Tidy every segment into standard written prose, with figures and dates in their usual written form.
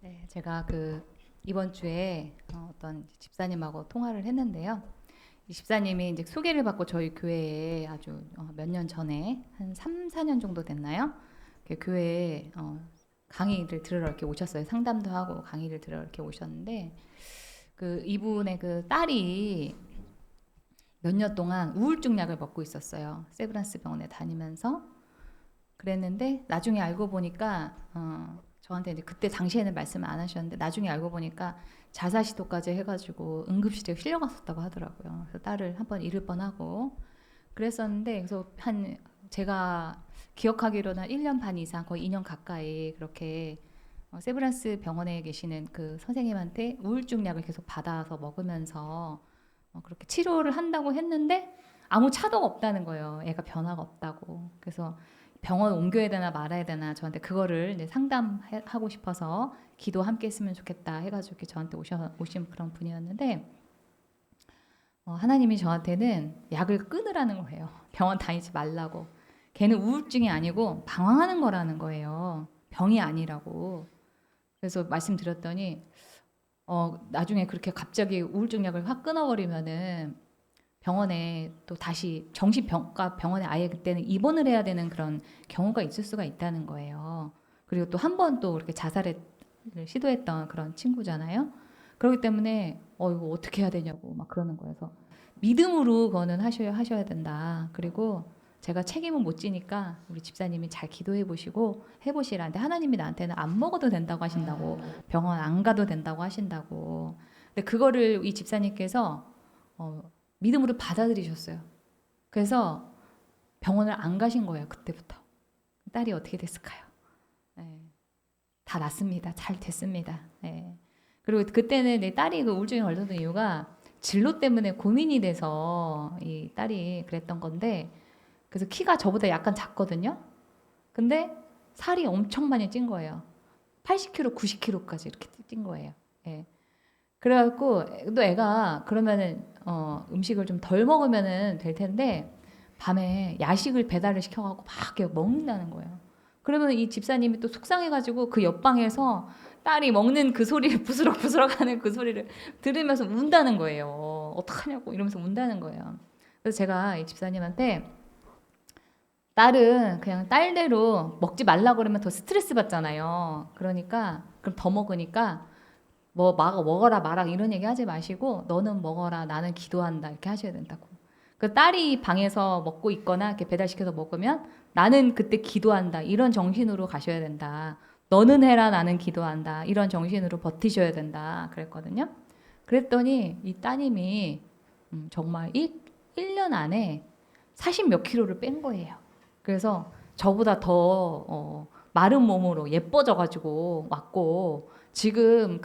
네, 제가 이번 주에 어떤 집사님하고 통화를 했는데요. 이 집사님이 이제 소개를 받고 저희 교회에 아주 몇 년 전에 한 3, 4년 정도 됐나요? 교회에 강의를 들으러 이렇게 오셨어요. 상담도 하고 강의를 들으러 이렇게 오셨는데 이분의 딸이 몇 년 동안 우울증 약을 먹고 있었어요. 세브란스 병원에 다니면서 그랬는데 나중에 알고 보니까 저한테 이제 그때 당시에는 말씀을 안 하셨는데 나중에 알고 보니까 자살 시도까지 해가지고 응급실에 실려갔었다고 하더라고요. 그래서 딸을 한 번 잃을 뻔하고 그랬었는데 그래서 한 제가 기억하기로는 1년 반 이상 거의 2년 가까이 그렇게 세브란스 병원에 계시는 그 선생님한테 우울증 약을 계속 받아서 먹으면서 그렇게 치료를 한다고 했는데 아무 차도가 없다는 거예요. 애가 변화가 없다고. 그래서 병원 옮겨야 되나 말아야 되나 저한테 그거를 이제 상담하고 싶어서 기도 함께 했으면 좋겠다 해가지고 이렇게 저한테 오신 그런 분이었는데 하나님이 저한테는 약을 끊으라는 거예요. 병원 다니지 말라고. 걔는 우울증이 아니고 방황하는 거라는 거예요. 병이 아니라고. 그래서 말씀드렸더니 나중에 그렇게 갑자기 우울증 약을 확 끊어버리면은 병원에 또 다시 정신병과 병원에 아예 그때는 입원을 해야 되는 그런 경우가 있을 수가 있다는 거예요. 그리고 또 한 번 또 그렇게 자살을 시도했던 그런 친구잖아요. 그렇기 때문에 이거 어떻게 해야 되냐고 막 그러는 거예요. 그래서 믿음으로 그거는 하셔야 된다. 그리고 제가 책임은 못 지니까 우리 집사님이 잘 기도해 보시고 해보시라는데 하나님이 나한테는 안 먹어도 된다고 하신다고 병원 안 가도 된다고 하신다고. 근데 그거를 이 집사님께서 믿음으로 받아들이셨어요. 그래서 병원을 안 가신 거예요. 그때부터. 딸이 어떻게 됐을까요? 네. 다 낫습니다. 잘 됐습니다. 네. 그리고 그때는 내 딸이 그 우울증에 걸렸던 이유가 진로 때문에 고민이 돼서 이 딸이 그랬던 건데 그래서 키가 저보다 약간 작거든요. 근데 살이 엄청 많이 찐 거예요. 80kg, 90kg까지 이렇게 찐 거예요. 예. 그래갖고 또 애가 그러면은 음식을 좀 덜 먹으면은 될 텐데 밤에 야식을 배달을 시켜갖고 막 이렇게 먹는다는 거예요. 그러면 이 집사님이 또 속상해가지고 그 옆방에서 딸이 먹는 그 소리를 부스럭부스럭 하는 그 소리를 들으면서 운다는 거예요. 어떡하냐고 이러면서 운다는 거예요. 그래서 제가 이 집사님한테 딸은 그냥 딸대로 먹지 말라 그러면 더 스트레스 받잖아요. 그러니까 그럼 더 먹으니까 먹어라 마라 이런 얘기 하지 마시고 너는 먹어라 나는 기도한다 이렇게 하셔야 된다고. 그 딸이 방에서 먹고 있거나 이렇게 배달시켜서 먹으면 나는 그때 기도한다 이런 정신으로 가셔야 된다. 너는 해라 나는 기도한다 이런 정신으로 버티셔야 된다 그랬거든요. 그랬더니 이 따님이 정말 1년 안에 40 몇 킬로를 뺀 거예요. 그래서 저보다 더 마른 몸으로 예뻐져 가지고 왔고 지금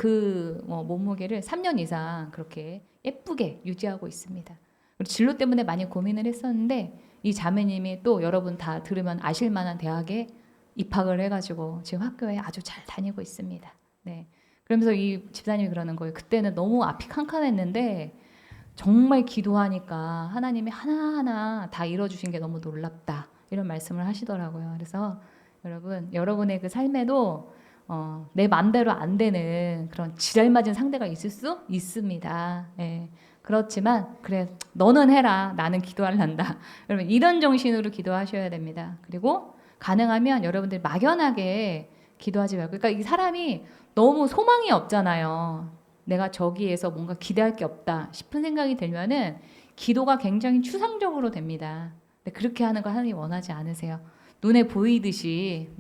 몸무게를 3년 이상 그렇게 예쁘게 유지하고 있습니다. 그리고 진로 때문에 많이 고민을 했었는데 이 자매님이 또 여러분 다 들으면 아실 만한 대학에 입학을 해가지고 지금 학교에 아주 잘 다니고 있습니다. 네. 그러면서 이 집사님이 그러는 거예요. 그때는 너무 앞이 캄캄했는데 정말 기도하니까 하나님이 하나하나 다 이뤄주신 게 너무 놀랍다. 이런 말씀을 하시더라고요. 그래서 여러분의 그 삶에도 내 맘대로 안 되는 그런 지랄 맞은 상대가 있을 수 있습니다. 예. 그렇지만 그래 너는 해라 나는 기도할란다. 여러분 이런 정신으로 기도하셔야 됩니다. 그리고 가능하면 여러분들 막연하게 기도하지 말고 그러니까 이 사람이 너무 소망이 없잖아요. 내가 저기에서 뭔가 기대할 게 없다 싶은 생각이 들면은 기도가 굉장히 추상적으로 됩니다. 근데 그렇게 하는 거 하나님 원하지 않으세요. 눈에 보이듯이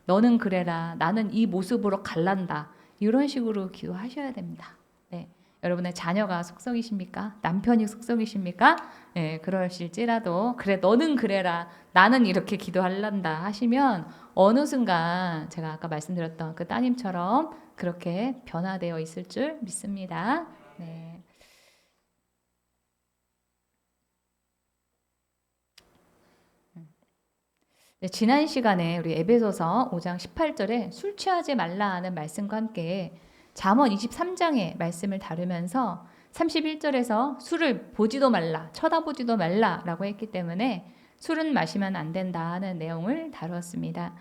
너는 그래라 나는 이 모습으로 갈란다 이런 식으로 기도하셔야 됩니다. 네. 여러분의 자녀가 속성이십니까? 남편이 속성이십니까? 네, 그러실지라도 그래 너는 그래라 나는 이렇게 기도할란다 하시면 어느 순간 제가 아까 말씀드렸던 그 따님처럼 그렇게 변화되어 있을 줄 믿습니다. 네. 네, 지난 시간에 우리 에베소서 5장 18절에 술 취하지 말라 하는 말씀과 함께 잠언 23장의 말씀을 다루면서 31절에서 술을 보지도 말라, 쳐다보지도 말라라고 했기 때문에 술은 마시면 안 된다 하는 내용을 다루었습니다.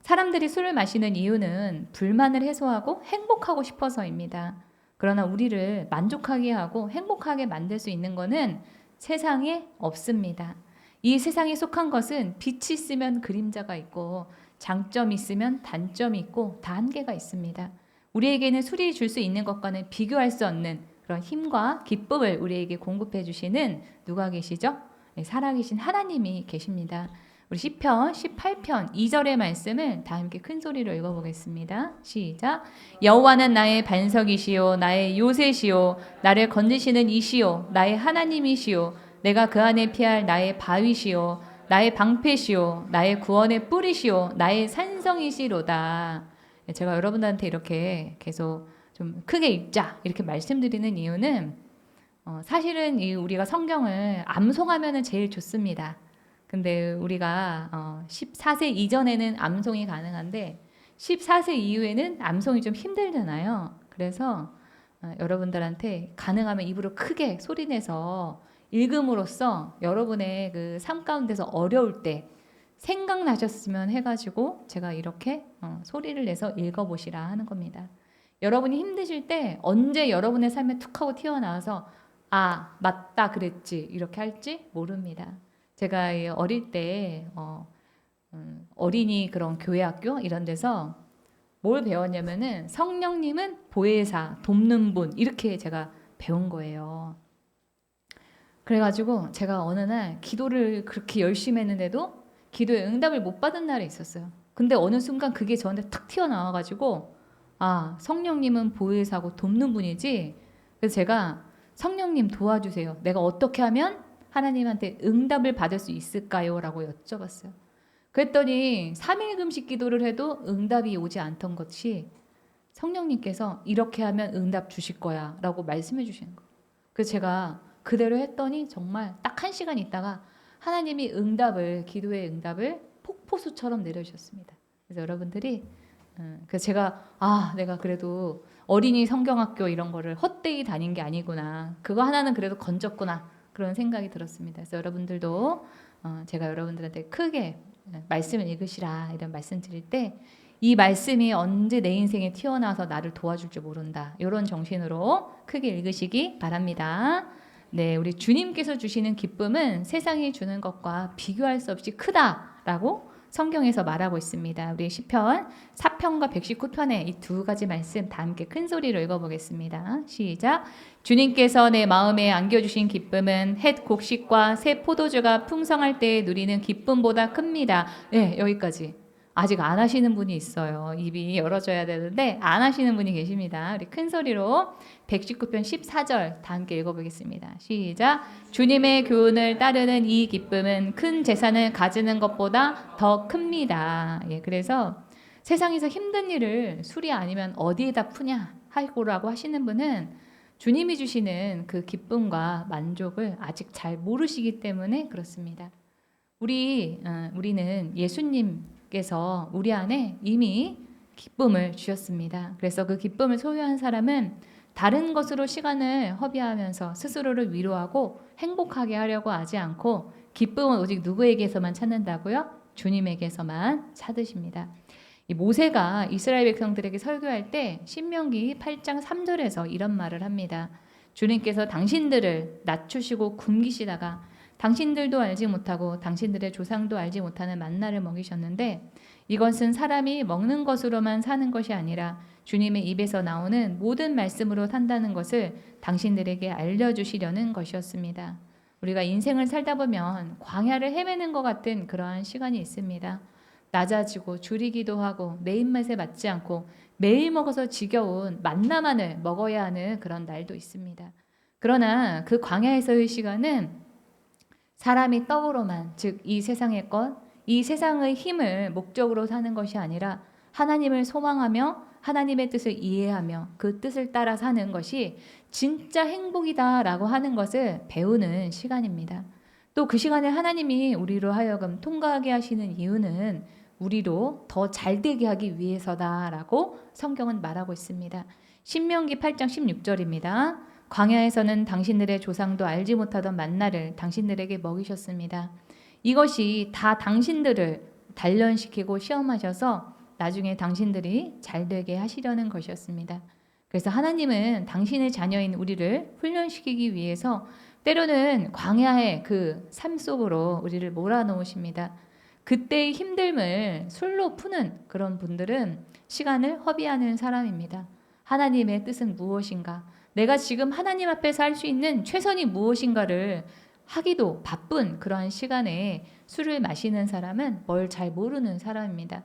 사람들이 술을 마시는 이유는 불만을 해소하고 행복하고 싶어서입니다. 그러나 우리를 만족하게 하고 행복하게 만들 수 있는 것은 세상에 없습니다. 이 세상에 속한 것은 빛이 있으면 그림자가 있고 장점이 있으면 단점이 있고 다 한계가 있습니다. 우리에게는 술이 줄 수 있는 것과는 비교할 수 없는 그런 힘과 기쁨을 우리에게 공급해 주시는 누가 계시죠? 살아계신 하나님이 계십니다. 우리 시편 18편 2절의 말씀을 다 함께 큰 소리로 읽어보겠습니다. 시작. 여호와는 나의 반석이시요 나의 요새시요 나를 건지시는 이시요 나의 하나님이시요 내가 그 안에 피할 나의 바위시요 나의 방패시요 나의 구원의 뿌리시요 나의 산성이시로다. 제가 여러분들한테 이렇게 계속 좀 크게 읽자 이렇게 말씀드리는 이유는 사실은 우리가 성경을 암송하면 제일 좋습니다. 근데 우리가 14세 이전에는 암송이 가능한데 14세 이후에는 암송이 좀 힘들잖아요. 그래서 여러분들한테 가능하면 입으로 크게 소리내서 읽음으로써 여러분의 그 삶 가운데서 어려울 때 생각나셨으면 해가지고 제가 이렇게 소리를 내서 읽어보시라 하는 겁니다. 여러분이 힘드실 때 언제 여러분의 삶에 툭 하고 튀어나와서 아 맞다 그랬지 이렇게 할지 모릅니다. 제가 어릴 때 어린이 그런 교회 학교 이런 데서 뭘 배웠냐면은 성령님은 보혜사, 돕는 분 이렇게 제가 배운 거예요. 그래가지고 제가 어느 날 기도를 그렇게 열심히 했는데도 기도에 응답을 못 받은 날이 있었어요. 근데 어느 순간 그게 저한테 탁 튀어나와가지고 아 성령님은 보혜사고 돕는 분이지. 그래서 제가 성령님 도와주세요. 내가 어떻게 하면 하나님한테 응답을 받을 수 있을까요? 라고 여쭤봤어요. 그랬더니 3일 금식 기도를 해도 응답이 오지 않던 것이 성령님께서 이렇게 하면 응답 주실 거야 라고 말씀해 주시는 거예요. 그래서 제가 그대로 했더니 정말 딱 1시간 있다가 하나님이 기도의 응답을 폭포수처럼 내려주셨습니다. 그래서 여러분들이 그래서 제가 내가 그래도 어린이 성경학교 이런 거를 헛되이 다닌 게 아니구나. 그거 하나는 그래도 건졌구나. 그런 생각이 들었습니다. 그래서 여러분들도 제가 여러분들한테 크게 말씀을 읽으시라 이런 말씀 드릴 때 이 말씀이 언제 내 인생에 튀어나와서 나를 도와줄지 모른다. 이런 정신으로 크게 읽으시기 바랍니다. 네, 우리 주님께서 주시는 기쁨은 세상이 주는 것과 비교할 수 없이 크다라고 성경에서 말하고 있습니다. 우리 시편 4편과 119편의 이 두 가지 말씀 다 함께 큰 소리로 읽어보겠습니다. 시작. 주님께서 내 마음에 안겨주신 기쁨은 햇 곡식과 새 포도주가 풍성할 때 누리는 기쁨보다 큽니다. 네, 여기까지. 아직 안 하시는 분이 있어요. 입이 열어져야 되는데 안 하시는 분이 계십니다. 우리 큰 소리로 119편 14절 다 함께 읽어보겠습니다. 시작. 주님의 교훈을 따르는 이 기쁨은 큰 재산을 가지는 것보다 더 큽니다. 예, 그래서 세상에서 힘든 일을 술이 아니면 어디에다 푸냐 하고라고 하시는 분은 주님이 주시는 그 기쁨과 만족을 아직 잘 모르시기 때문에 그렇습니다. 우리는 예수님께서 우리 안에 이미 기쁨을 주셨습니다. 그래서 그 기쁨을 소유한 사람은 다른 것으로 시간을 허비하면서 스스로를 위로하고 행복하게 하려고 하지 않고 기쁨은 오직 누구에게서만 찾는다고요? 주님에게서만 찾으십니다. 이 모세가 이스라엘 백성들에게 설교할 때 신명기 8장 3절에서 이런 말을 합니다. 주님께서 당신들을 낮추시고 굶기시다가 당신들도 알지 못하고 당신들의 조상도 알지 못하는 만나를 먹이셨는데 이것은 사람이 먹는 것으로만 사는 것이 아니라 주님의 입에서 나오는 모든 말씀으로 산다는 것을 당신들에게 알려주시려는 것이었습니다. 우리가 인생을 살다 보면 광야를 헤매는 것 같은 그러한 시간이 있습니다. 낮아지고 줄이기도 하고 내 입맛에 맞지 않고 매일 먹어서 지겨운 만나만을 먹어야 하는 그런 날도 있습니다. 그러나 그 광야에서의 시간은 사람이 떡으로만, 즉 이 세상의 것, 이 세상의 힘을 목적으로 사는 것이 아니라 하나님을 소망하며 하나님의 뜻을 이해하며 그 뜻을 따라 사는 것이 진짜 행복이다라고 하는 것을 배우는 시간입니다. 또 그 시간에 하나님이 우리로 하여금 통과하게 하시는 이유는 우리로 더 잘되게 하기 위해서다라고 성경은 말하고 있습니다. 신명기 8장 16절입니다. 광야에서는 당신들의 조상도 알지 못하던 만나를 당신들에게 먹이셨습니다. 이것이 다 당신들을 단련시키고 시험하셔서 나중에 당신들이 잘 되게 하시려는 것이었습니다. 그래서 하나님은 당신의 자녀인 우리를 훈련시키기 위해서 때로는 광야의 그 삶 속으로 우리를 몰아넣으십니다. 그때의 힘듦을 술로 푸는 그런 분들은 시간을 허비하는 사람입니다. 하나님의 뜻은 무엇인가? 내가 지금 하나님 앞에서 할 수 있는 최선이 무엇인가를 하기도 바쁜 그러한 시간에 술을 마시는 사람은 뭘 잘 모르는 사람입니다.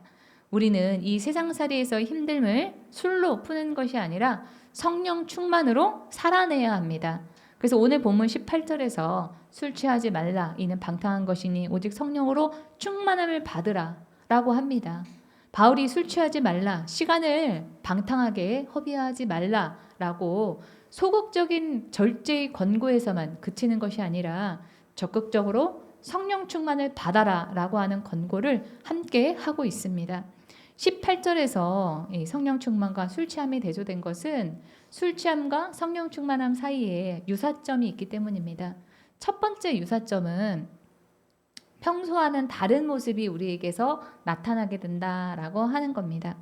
우리는 이 세상살이에서 힘듦을 술로 푸는 것이 아니라 성령 충만으로 살아내야 합니다. 그래서 오늘 본문 18절에서 술 취하지 말라 이는 방탕한 것이니 오직 성령으로 충만함을 받으라 라고 합니다. 바울이 술 취하지 말라, 시간을 방탕하게 허비하지 말라 라고 소극적인 절제의 권고에서만 그치는 것이 아니라 적극적으로 성령 충만을 받아라 라고 하는 권고를 함께 하고 있습니다. 18절에서 성령 충만과 술 취함이 대조된 것은 술 취함과 성령 충만함 사이에 유사점이 있기 때문입니다. 첫 번째 유사점은 평소와는 다른 모습이 우리에게서 나타나게 된다라고 하는 겁니다.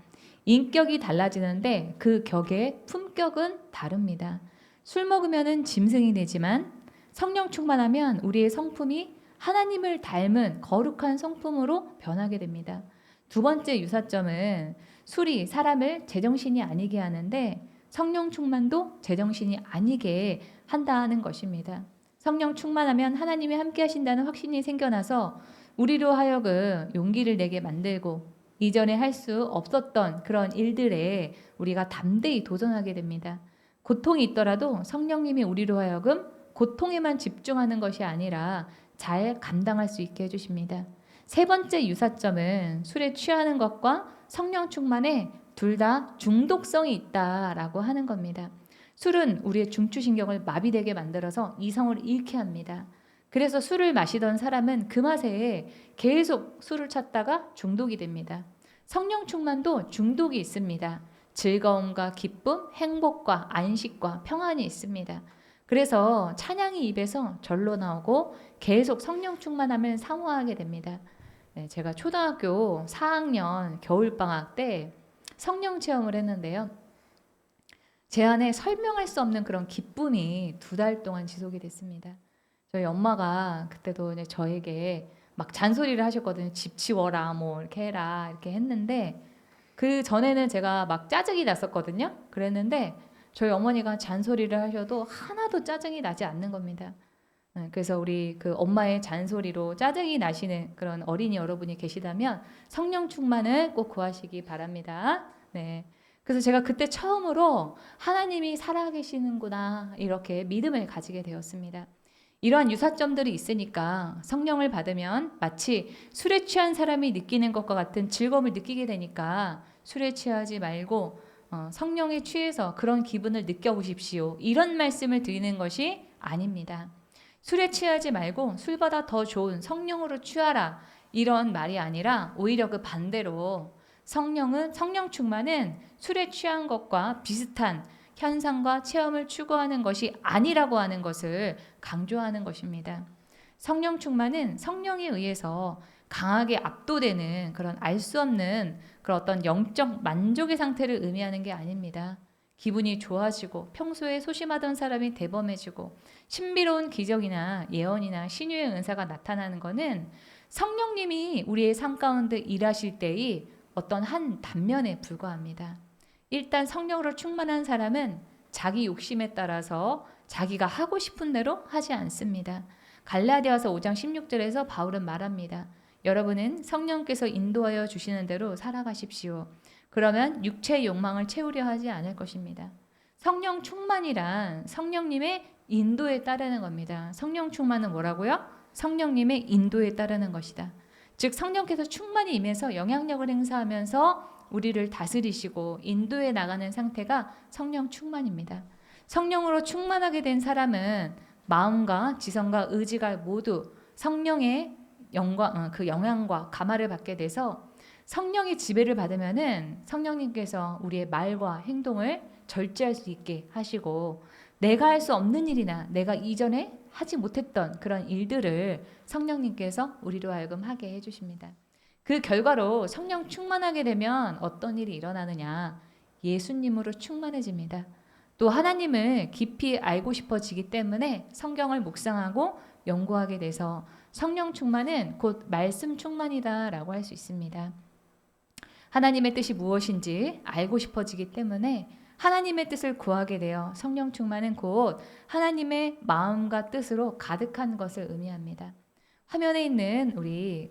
인격이 달라지는데 그 격의 품격은 다릅니다. 술 먹으면은 짐승이 되지만 성령 충만하면 우리의 성품이 하나님을 닮은 거룩한 성품으로 변하게 됩니다. 두 번째 유사점은 술이 사람을 제정신이 아니게 하는데 성령 충만도 제정신이 아니게 한다는 것입니다. 성령 충만하면 하나님이 함께 하신다는 확신이 생겨나서 우리로 하여금 용기를 내게 만들고 이전에 할 수 없었던 그런 일들에 우리가 담대히 도전하게 됩니다. 고통이 있더라도 성령님이 우리로 하여금 고통에만 집중하는 것이 아니라 잘 감당할 수 있게 해주십니다. 세 번째 유사점은 술에 취하는 것과 성령 충만에 둘 다 중독성이 있다라고 하는 겁니다. 술은 우리의 중추신경을 마비되게 만들어서 이성을 잃게 합니다. 그래서 술을 마시던 사람은 그 맛에 계속 술을 찾다가 중독이 됩니다. 성령 충만도 중독이 있습니다. 즐거움과 기쁨, 행복과 안식과 평안이 있습니다. 그래서 찬양이 입에서 절로 나오고 계속 성령 충만함을 사모하게 됩니다. 제가 초등학교 4학년 겨울방학 때 성령 체험을 했는데요. 제 안에 설명할 수 없는 그런 기쁨이 2달 동안 지속이 됐습니다. 저희 엄마가 그때도 이제 저에게 막 잔소리를 하셨거든요. 집 치워라, 뭐 이렇게 해라, 이렇게 했는데 그 전에는 제가 막 짜증이 났었거든요. 그랬는데 저희 어머니가 잔소리를 하셔도 하나도 짜증이 나지 않는 겁니다. 그래서 우리 그 엄마의 잔소리로 짜증이 나시는 그런 어린이 여러분이 계시다면 성령 충만을 꼭 구하시기 바랍니다. 네. 그래서 제가 그때 처음으로 하나님이 살아계시는구나 이렇게 믿음을 가지게 되었습니다. 이러한 유사점들이 있으니까 성령을 받으면 마치 술에 취한 사람이 느끼는 것과 같은 즐거움을 느끼게 되니까 술에 취하지 말고 성령에 취해서 그런 기분을 느껴보십시오. 이런 말씀을 드리는 것이 아닙니다. 술에 취하지 말고 술보다 더 좋은 성령으로 취하라 이런 말이 아니라 오히려 그 반대로 성령 충만은 술에 취한 것과 비슷한 현상과 체험을 추구하는 것이 아니라고 하는 것을 강조하는 것입니다. 성령 충만은 성령에 의해서 강하게 압도되는 그런 알 수 없는 그런 어떤 영적 만족의 상태를 의미하는 게 아닙니다. 기분이 좋아지고 평소에 소심하던 사람이 대범해지고 신비로운 기적이나 예언이나 신유의 은사가 나타나는 것은 성령님이 우리의 삶 가운데 일하실 때의 어떤 한 단면에 불과합니다. 일단 성령으로 충만한 사람은 자기 욕심에 따라서 자기가 하고 싶은 대로 하지 않습니다. 갈라디아서 5장 16절에서 바울은 말합니다. 여러분은 성령께서 인도하여 주시는 대로 살아가십시오. 그러면 육체의 욕망을 채우려 하지 않을 것입니다. 성령 충만이란 성령님의 인도에 따르는 겁니다. 성령 충만은 뭐라고요? 성령님의 인도에 따르는 것이다. 즉 성령께서 충만히 임해서 영향력을 행사하면서 우리를 다스리시고 인도해 나가는 상태가 성령 충만입니다. 성령으로 충만하게 된 사람은 마음과 지성과 의지가 모두 성령의 그 영향과 감화를 받게 돼서 성령의 지배를 받으면은 성령님께서 우리의 말과 행동을 절제할 수 있게 하시고 내가 할 수 없는 일이나 내가 이전에 하지 못했던 그런 일들을 성령님께서 우리로 하여금 하게 해주십니다. 그 결과로 성령 충만하게 되면 어떤 일이 일어나느냐? 예수님으로 충만해집니다. 또 하나님을 깊이 알고 싶어지기 때문에 성경을 묵상하고 연구하게 돼서 성령 충만은 곧 말씀 충만이다라고 할 수 있습니다. 하나님의 뜻이 무엇인지 알고 싶어지기 때문에 하나님의 뜻을 구하게 되어 성령 충만은 곧 하나님의 마음과 뜻으로 가득한 것을 의미합니다. 화면에 있는 우리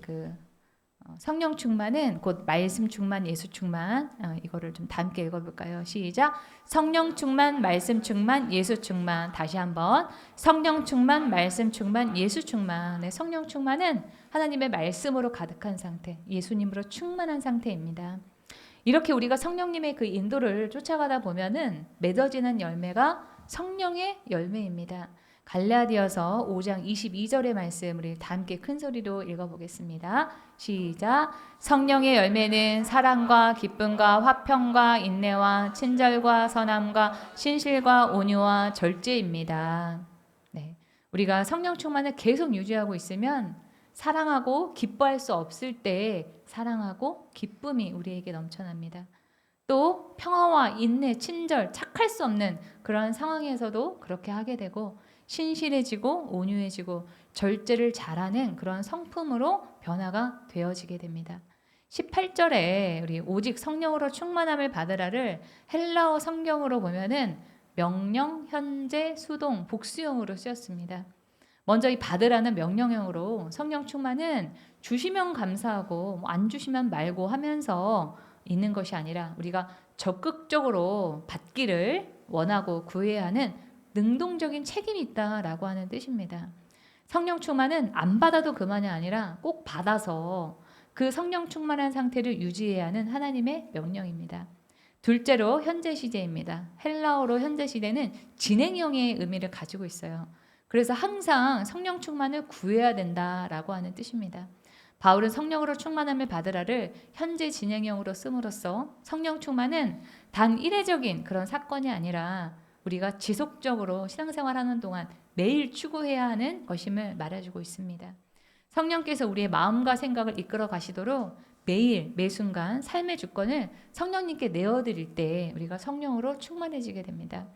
성령 충만은 곧 말씀 충만, 예수 충만. 이거를 좀 다 함께 읽어볼까요? 시작. 성령 충만, 말씀 충만, 예수 충만. 다시 한번. 성령 충만, 말씀 충만, 예수 충만. 네, 성령 충만은 하나님의 말씀으로 가득한 상태, 예수님으로 충만한 상태입니다. 이렇게 우리가 성령님의 그 인도를 쫓아가다 보면은 맺어지는 열매가 성령의 열매입니다. 갈라디아서 5장 22절의 말씀을 다 함께 큰 소리로 읽어보겠습니다. 시작. 성령의 열매는 사랑과 기쁨과 화평과 인내와 친절과 선함과 신실과 온유와 절제입니다. 네, 우리가 성령 충만을 계속 유지하고 있으면 사랑하고 기뻐할 수 없을 때 사랑하고 기쁨이 우리에게 넘쳐납니다. 또 평화와 인내, 친절, 착할 수 없는 그런 상황에서도 그렇게 하게 되고 신실해지고 온유해지고 절제를 잘하는 그런 성품으로 변화가 되어지게 됩니다. 18절에 우리 오직 성령으로 충만함을 받으라를 헬라어 성경으로 보면은 명령, 현재, 수동, 복수형으로 쓰였습니다. 먼저 이 받으라는 명령형으로 성령 충만은 주시면 감사하고 안 주시면 말고 하면서 있는 것이 아니라 우리가 적극적으로 받기를 원하고 구해야 하는 능동적인 책임이 있다라고 하는 뜻입니다. 성령 충만은 안 받아도 그만이 아니라 꼭 받아서 그 성령 충만한 상태를 유지해야 하는 하나님의 명령입니다. 둘째로 현재 시제입니다. 헬라어로 현재 시제는 진행형의 의미를 가지고 있어요. 그래서 항상 성령 충만을 구해야 된다라고 하는 뜻입니다. 바울은 성령으로 충만함을 받으라를 현재 진행형으로 씀으로써 성령 충만은 단 이례적인 그런 사건이 아니라 우리가 지속적으로 신앙생활하는 동안 매일 추구해야 하는 것임을 말해주고 있습니다. 성령께서 우리의 마음과 생각을 이끌어 가시도록 매일 매순간 삶의 주권을 성령님께 내어드릴 때 우리가 성령으로 충만해지게 됩니다.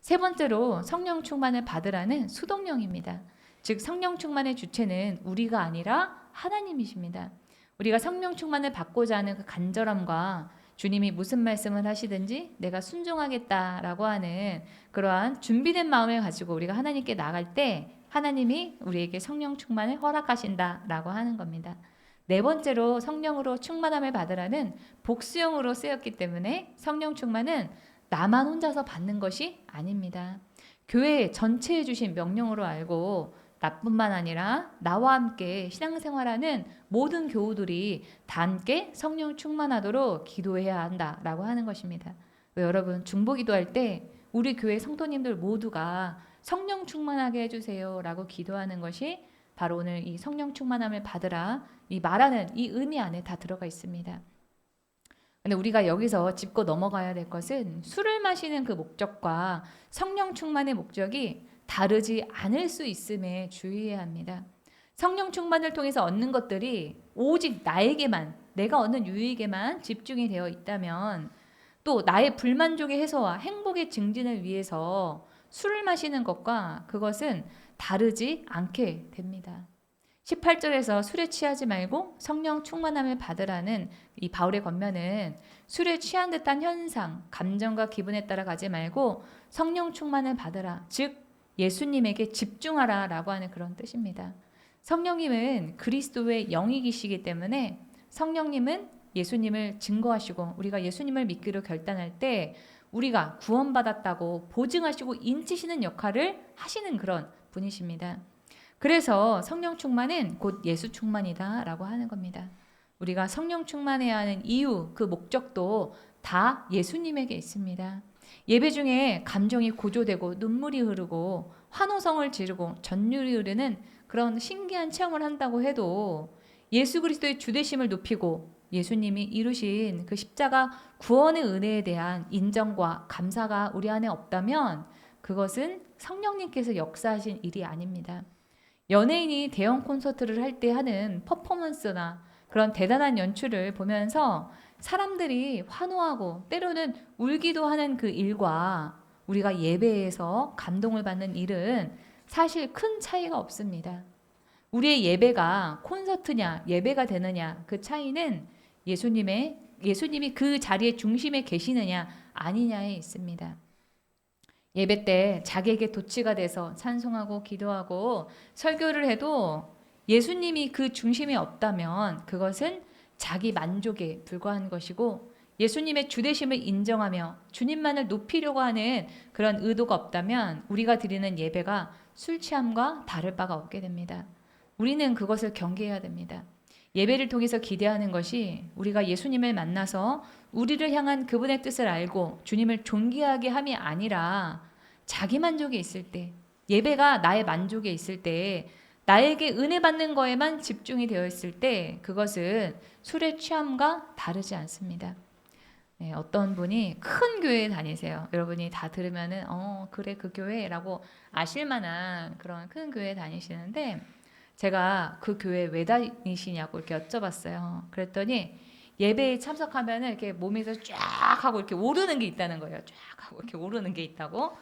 세 번째로 성령 충만을 받으라는 수동령입니다. 즉 성령 충만의 주체는 우리가 아니라 하나님이십니다. 우리가 성령 충만을 받고자 하는 그 간절함과 주님이 무슨 말씀을 하시든지 내가 순종하겠다라고 하는 그러한 준비된 마음을 가지고 우리가 하나님께 나갈 때 하나님이 우리에게 성령 충만을 허락하신다라고 하는 겁니다. 네 번째로 성령으로 충만함을 받으라는 복수형으로 쓰였기 때문에 성령 충만은 나만 혼자서 받는 것이 아닙니다. 교회 전체에 주신 명령으로 알고 나뿐만 아니라 나와 함께 신앙생활하는 모든 교우들이 다 함께 성령 충만하도록 기도해야 한다라고 하는 것입니다. 여러분 중보기도할 때 우리 교회 성도님들 모두가 성령 충만하게 해주세요 라고 기도하는 것이 바로 오늘 이 성령 충만함을 받으라 이 말하는 이 의미 안에 다 들어가 있습니다. 근데 우리가 여기서 짚고 넘어가야 될 것은 술을 마시는 그 목적과 성령 충만의 목적이 다르지 않을 수 있음에 주의해야 합니다. 성령 충만을 통해서 얻는 것들이 오직 나에게만, 내가 얻는 유익에만 집중이 되어 있다면 또 나의 불만족의 해소와 행복의 증진을 위해서 술을 마시는 것과 그것은 다르지 않게 됩니다. 18절에서 술에 취하지 말고 성령 충만함을 받으라는 이 바울의 권면은 술에 취한 듯한 현상, 감정과 기분에 따라 가지 말고 성령 충만을 받으라. 즉 예수님에게 집중하라 라고 하는 그런 뜻입니다. 성령님은 그리스도의 영이시기 때문에 성령님은 예수님을 증거하시고 우리가 예수님을 믿기로 결단할 때 우리가 구원받았다고 보증하시고 인치시는 역할을 하시는 그런 분이십니다. 그래서 성령 충만은 곧 예수 충만이다 라고 하는 겁니다. 우리가 성령 충만해야 하는 이유, 그 목적도 다 예수님에게 있습니다. 예배 중에 감정이 고조되고 눈물이 흐르고 환호성을 지르고 전율이 흐르는 그런 신기한 체험을 한다고 해도 예수 그리스도의 주되심을 높이고 예수님이 이루신 그 십자가 구원의 은혜에 대한 인정과 감사가 우리 안에 없다면 그것은 성령님께서 역사하신 일이 아닙니다. 연예인이 대형 콘서트를 할 때 하는 퍼포먼스나 그런 대단한 연출을 보면서 사람들이 환호하고 때로는 울기도 하는 그 일과 우리가 예배에서 감동을 받는 일은 사실 큰 차이가 없습니다. 우리의 예배가 콘서트냐 예배가 되느냐 그 차이는 예수님이 그 자리의 중심에 계시느냐 아니냐에 있습니다. 예배 때 자기에게 도취가 돼서 찬송하고 기도하고 설교를 해도 예수님이 그 중심에 없다면 그것은 자기 만족에 불과한 것이고 예수님의 주되심을 인정하며 주님만을 높이려고 하는 그런 의도가 없다면 우리가 드리는 예배가 술 취함과 다를 바가 없게 됩니다. 우리는 그것을 경계해야 됩니다. 예배를 통해서 기대하는 것이 우리가 예수님을 만나서 우리를 향한 그분의 뜻을 알고 주님을 존귀하게 함이 아니라 자기 만족에 있을 때, 예배가 나의 만족에 있을 때, 나에게 은혜 받는 거에만 집중이 되어 있을 때 그것은 술의 취함과 다르지 않습니다. 네, 어떤 분이 큰 교회에 다니세요. 여러분이 다 들으면은 그래 그 교회라고 아실 만한 그런 큰 교회에 다니시는데 제가 그 교회 왜 다니시냐고 이렇게 여쭤봤어요. 그랬더니 예배에 참석하면은 이렇게 몸에서 쫙 하고 이렇게 오르는 게 있다는 거예요. 쫙 하고 이렇게 오르는 게 있다고.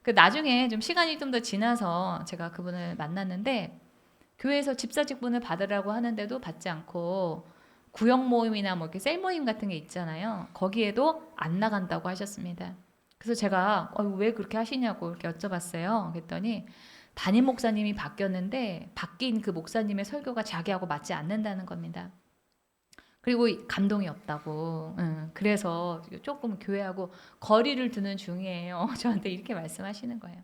그 나중에 좀 시간이 좀 더 지나서 제가 그분을 만났는데 교회에서 집사 직분을 받으라고 하는데도 받지 않고 구역 모임이나 뭐 이렇게 셀 모임 같은 게 있잖아요. 거기에도 안 나간다고 하셨습니다. 그래서 제가 왜 그렇게 하시냐고 이렇게 여쭤봤어요. 그랬더니 담임 목사님이 바뀌었는데 바뀐 그 목사님의 설교가 자기하고 맞지 않는다는 겁니다. 그리고 감동이 없다고. 그래서 조금 교회하고 거리를 두는 중이에요. 저한테 이렇게 말씀하시는 거예요.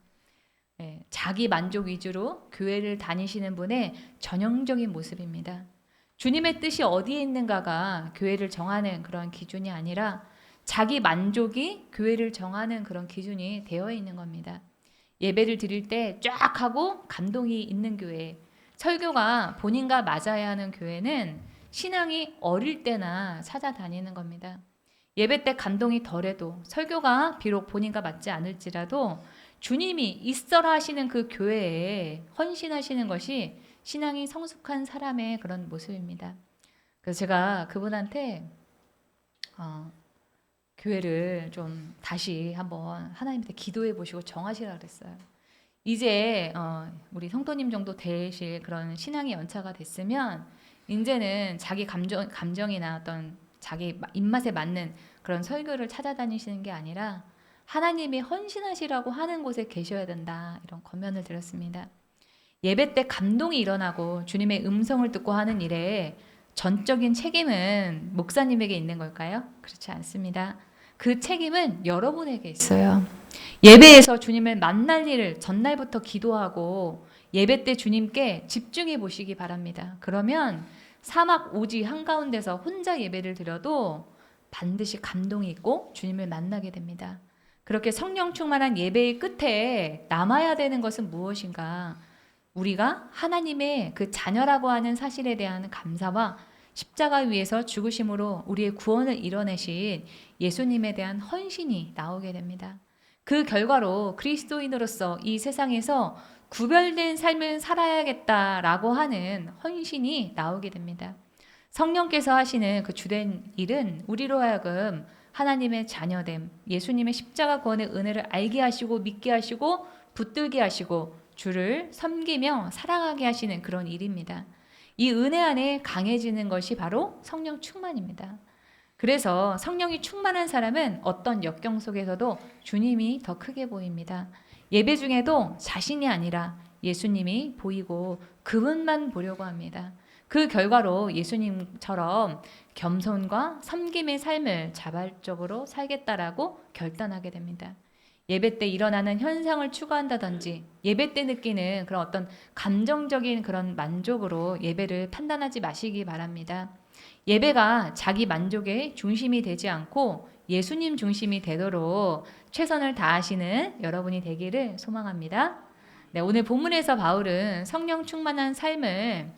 네, 자기 만족 위주로 교회를 다니시는 분의 전형적인 모습입니다. 주님의 뜻이 어디에 있는가가 교회를 정하는 그런 기준이 아니라 자기 만족이 교회를 정하는 그런 기준이 되어 있는 겁니다. 예배를 드릴 때 쫙 하고 감동이 있는 교회, 설교가 본인과 맞아야 하는 교회는 신앙이 어릴 때나 찾아다니는 겁니다. 예배 때 감동이 덜해도 설교가 비록 본인과 맞지 않을지라도 주님이 있어라 하시는 그 교회에 헌신하시는 것이 신앙이 성숙한 사람의 그런 모습입니다. 그래서 제가 그분한테 교회를 좀 다시 한번 하나님한테 기도해 보시고 정하시라 그랬어요. 이제 우리 성도님 정도 되실 그런 신앙의 연차가 됐으면 이제는 자기 감정이나 어떤 자기 입맛에 맞는 그런 설교를 찾아다니시는 게 아니라 하나님이 헌신하시라고 하는 곳에 계셔야 된다. 이런 권면을 드렸습니다. 예배 때 감동이 일어나고 주님의 음성을 듣고 하는 일에 전적인 책임은 목사님에게 있는 걸까요? 그렇지 않습니다. 그 책임은 여러분에게 있어요. 예배에서 주님을 만날 일을 전날부터 기도하고 예배 때 주님께 집중해 보시기 바랍니다. 그러면 사막 오지 한가운데서 혼자 예배를 드려도 반드시 감동이 있고 주님을 만나게 됩니다. 그렇게 성령 충만한 예배의 끝에 남아야 되는 것은 무엇인가? 우리가 하나님의 그 자녀라고 하는 사실에 대한 감사와 십자가 위에서 죽으심으로 우리의 구원을 이뤄내신 예수님에 대한 헌신이 나오게 됩니다. 그 결과로 그리스도인으로서 이 세상에서 구별된 삶을 살아야겠다라고 하는 헌신이 나오게 됩니다. 성령께서 하시는 그 주된 일은 우리로 하여금 하나님의 자녀됨, 예수님의 십자가 구원의 은혜를 알게 하시고 믿게 하시고 붙들게 하시고 주를 섬기며 사랑하게 하시는 그런 일입니다. 이 은혜 안에 강해지는 것이 바로 성령 충만입니다. 그래서 성령이 충만한 사람은 어떤 역경 속에서도 주님이 더 크게 보입니다. 예배 중에도 자신이 아니라 예수님이 보이고 그분만 보려고 합니다. 그 결과로 예수님처럼 겸손과 섬김의 삶을 자발적으로 살겠다라고 결단하게 됩니다. 예배 때 일어나는 현상을 추구한다든지 예배 때 느끼는 그런 어떤 감정적인 그런 만족으로 예배를 판단하지 마시기 바랍니다. 예배가 자기 만족의 중심이 되지 않고 예수님 중심이 되도록 최선을 다하시는 여러분이 되기를 소망합니다. 네, 오늘 본문에서 바울은 성령 충만한 삶을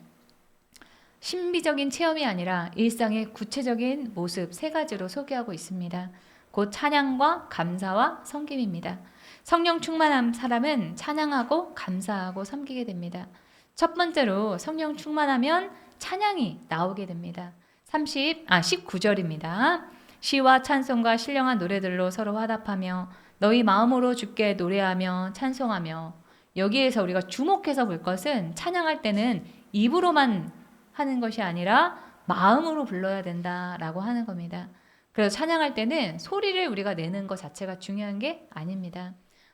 신비적인 체험이 아니라 일상의 구체적인 모습 세 가지로 소개하고 있습니다. 곧 찬양과 감사와 섬김입니다. 성령 충만한 사람은 찬양하고 감사하고 섬기게 됩니다. 첫 번째로 성령 충만하면 찬양이 나오게 됩니다. 19절입니다. 시와 찬송과 신령한 노래들로 서로 화답하며 너희 마음으로 주께 노래하며 찬송하며. 여기에서 우리가 주목해서 볼 것은 찬양할 때는 입으로만 하는 것이 아니라 마음으로 불러야 된다라고 하는 겁니다. 그래서 찬양할 때는 소리를 우리가 내는 것 자체가 중요한 게 아닙니다.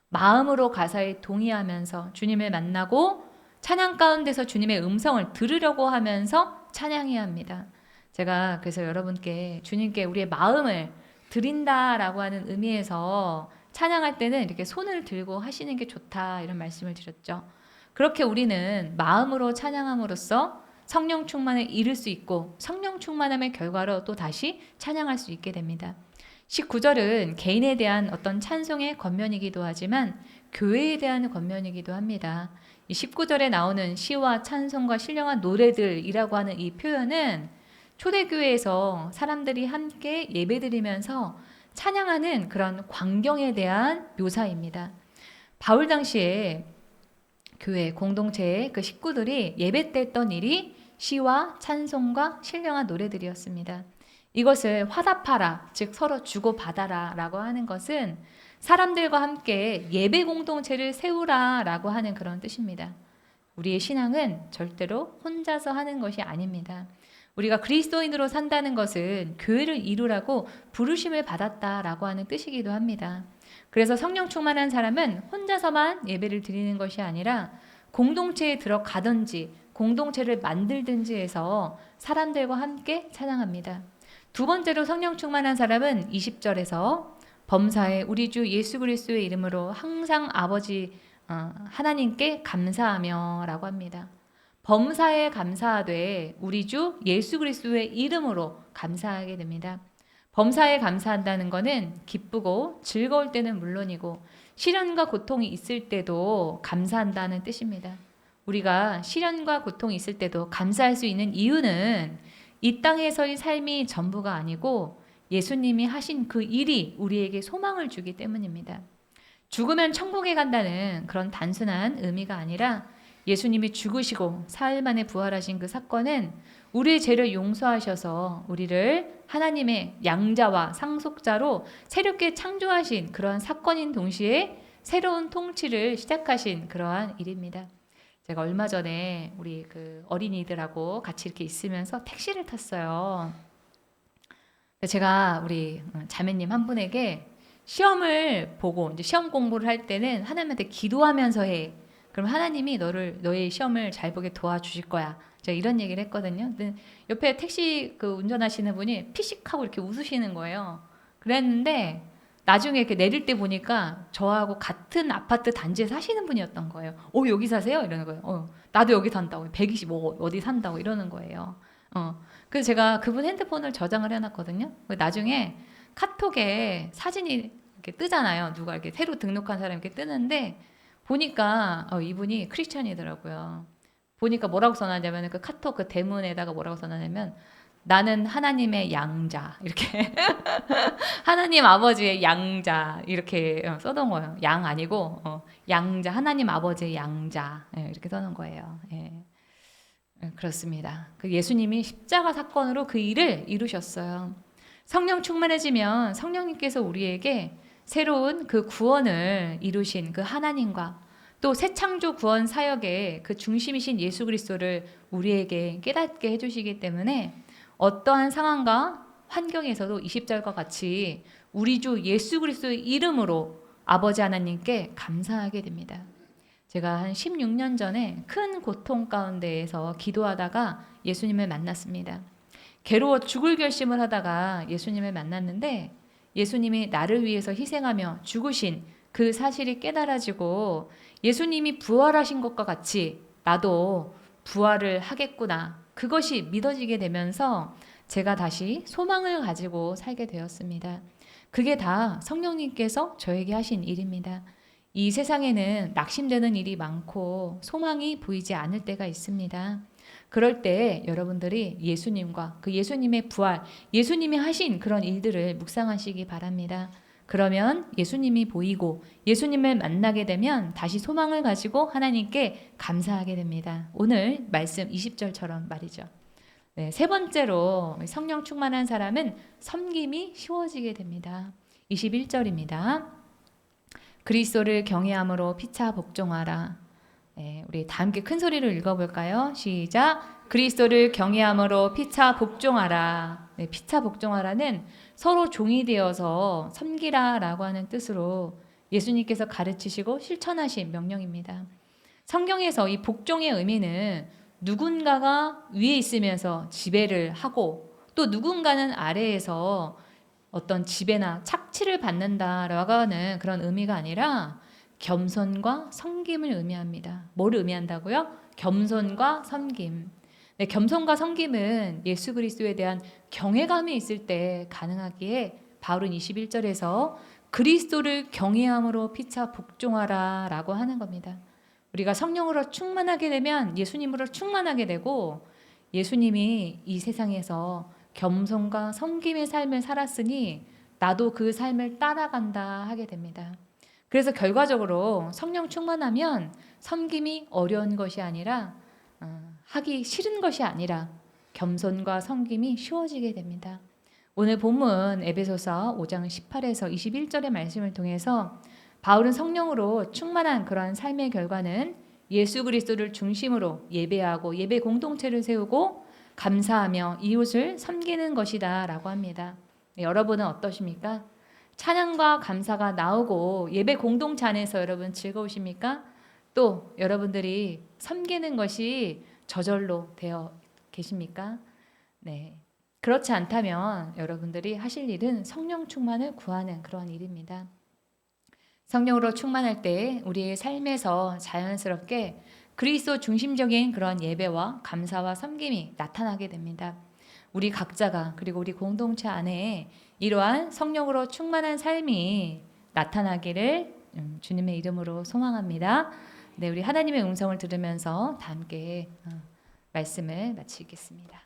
마음으로 가사에 동의하면서 주님을 만나고 찬양 가운데서 주님의 음성을 들으려고 하면서 찬양해야 합니다. 제가 그래서 여러분께 주님께 우리의 마음을 드린다라고 하는 의미에서 찬양할 때는 이렇게 손을 들고 하시는 게 좋다 이런 말씀을 드렸죠. 그렇게 우리는 마음으로 찬양함으로써 성령 충만을 이룰 수 있고 성령 충만함의 결과로 또 다시 찬양할 수 있게 됩니다. 19절은 개인에 대한 어떤 찬송의 권면이기도 하지만 교회에 대한 권면이기도 합니다. 이 19절에 나오는 시와 찬송과 신령한 노래들이라고 하는 이 표현은 초대교회에서 사람들이 함께 예배드리면서 찬양하는 그런 광경에 대한 묘사입니다. 바울 당시에 교회 공동체의 그 식구들이 예배 때 했던 일이 시와 찬송과 신령한 노래들이었습니다. 이것을 화답하라, 즉 서로 주고받아라 라고 하는 것은 사람들과 함께 예배 공동체를 세우라 라고 하는 그런 뜻입니다. 우리의 신앙은 절대로 혼자서 하는 것이 아닙니다. 우리가 그리스도인으로 산다는 것은 교회를 이루라고 부르심을 받았다라고 하는 뜻이기도 합니다. 그래서 성령 충만한 사람은 혼자서만 예배를 드리는 것이 아니라 공동체에 들어가든지 공동체를 만들든지 해서 사람들과 함께 찬양합니다. 두 번째로 성령 충만한 사람은 20절에서 범사에 우리 주 예수 그리스도의 이름으로 항상 아버지 하나님께 감사하며 라고 합니다. 범사에 감사하되 우리 주 예수 그리스도의 이름으로 감사하게 됩니다. 범사에 감사한다는 것은 기쁘고 즐거울 때는 물론이고 시련과 고통이 있을 때도 감사한다는 뜻입니다. 우리가 시련과 고통이 있을 때도 감사할 수 있는 이유는 이 땅에서의 삶이 전부가 아니고 예수님이 하신 그 일이 우리에게 소망을 주기 때문입니다. 죽으면 천국에 간다는 그런 단순한 의미가 아니라 예수님이 죽으시고 사흘 만에 부활하신 그 사건은 우리의 죄를 용서하셔서 우리를 하나님의 양자와 상속자로 새롭게 창조하신 그러한 사건인 동시에 새로운 통치를 시작하신 그러한 일입니다. 제가 얼마 전에 우리 그 어린이들하고 같이 이렇게 있으면서 택시를 탔어요. 제가 우리 자매님 한 분에게 시험을 보고 이제 시험 공부를 할 때는 하나님한테 기도하면서 해. 그럼 하나님이 너의 시험을 잘 보게 도와주실 거야. 제가 이런 얘기를 했거든요. 근데 옆에 택시 그 운전하시는 분이 피식하고 이렇게 웃으시는 거예요. 그랬는데 나중에 이렇게 내릴 때 보니까 저하고 같은 아파트 단지에 사시는 분이었던 거예요. 여기 사세요? 이러는 거예요. 나도 여기 산다고. 125 어디 산다고 이러는 거예요. 그래서 제가 그분 핸드폰을 저장을 해놨거든요. 나중에 카톡에 사진이 이렇게 뜨잖아요. 누가 이렇게 새로 등록한 사람이 이렇게 뜨는데 보니까 이분이 크리스찬이더라고요. 보니까 뭐라고 써놨냐면 그 카톡 그 대문에다가 뭐라고 써놨냐면 나는 하나님의 양자 이렇게 하나님 아버지의 양자 이렇게 써놓은 거예요. 양 아니고 양자 하나님 아버지의 양자 이렇게 써놓은 거예요. 그렇습니다. 그 예수님이 십자가 사건으로 그 일을 이루셨어요. 성령 충만해지면 성령님께서 우리에게 새로운 그 구원을 이루신 그 하나님과 또 새 창조 구원 사역의 그 중심이신 예수 그리스도를 우리에게 깨닫게 해주시기 때문에 어떠한 상황과 환경에서도 20절과 같이 우리 주 예수 그리스도의 이름으로 아버지 하나님께 감사하게 됩니다. 제가 한 16년 전에 큰 고통 가운데에서 기도하다가 예수님을 만났습니다. 괴로워 죽을 결심을 하다가 예수님을 만났는데 예수님이 나를 위해서 희생하며 죽으신 그 사실이 깨달아지고 예수님이 부활하신 것과 같이 나도 부활을 하겠구나. 그것이 믿어지게 되면서 제가 다시 소망을 가지고 살게 되었습니다. 그게 다 성령님께서 저에게 하신 일입니다. 이 세상에는 낙심되는 일이 많고 소망이 보이지 않을 때가 있습니다. 그럴 때 여러분들이 예수님과 그 예수님의 부활, 예수님이 하신 그런 일들을 묵상하시기 바랍니다. 그러면 예수님이 보이고 예수님을 만나게 되면 다시 소망을 가지고 하나님께 감사하게 됩니다. 오늘 말씀 20절처럼 말이죠. 네, 세 번째로 성령 충만한 사람은 섬김이 쉬워지게 됩니다. 21절입니다. 그리스도를 경외함으로 피차 복종하라. 네, 우리 다 함께 큰 소리로 읽어볼까요? 시작. 그리스도를 경외함으로 피차 복종하라. 네, 피차 복종하라는 서로 종이 되어서 섬기라라고 하는 뜻으로 예수님께서 가르치시고 실천하신 명령입니다. 성경에서 이 복종의 의미는 누군가가 위에 있으면서 지배를 하고 또 누군가는 아래에서 어떤 지배나 착취를 받는다라고 하는 그런 의미가 아니라 겸손과 섬김을 의미합니다. 뭘 의미한다고요? 겸손과 섬김. 네, 겸손과 섬김은 예수 그리스도에 대한 경외감이 있을 때 가능하기에 바울은 21절에서 그리스도를 경외함으로 피차 복종하라 라고 하는 겁니다. 우리가 성령으로 충만하게 되면 예수님으로 충만하게 되고 예수님이 이 세상에서 겸손과 섬김의 삶을 살았으니 나도 그 삶을 따라간다 하게 됩니다. 그래서 결과적으로 성령 충만하면 섬김이 어려운 것이 아니라 하기 싫은 것이 아니라 겸손과 섬김이 쉬워지게 됩니다. 오늘 본문 에베소서 5장 18에서 21절의 말씀을 통해서 바울은 성령으로 충만한 그러한 삶의 결과는 예수 그리스도를 중심으로 예배하고 예배 공동체를 세우고 감사하며 이웃을 섬기는 것이다 라고 합니다. 여러분은 어떠십니까? 찬양과 감사가 나오고 예배 공동체 안에서 여러분 즐거우십니까? 또 여러분들이 섬기는 것이 저절로 되어 계십니까? 네. 그렇지 않다면 여러분들이 하실 일은 성령 충만을 구하는 그런 일입니다. 성령으로 충만할 때 우리의 삶에서 자연스럽게 그리스도 중심적인 그런 예배와 감사와 섬김이 나타나게 됩니다. 우리 각자가 그리고 우리 공동체 안에 이러한 성령으로 충만한 삶이 나타나기를 주님의 이름으로 소망합니다. 네, 우리 하나님의 음성을 들으면서 다 함께 말씀을 마치겠습니다.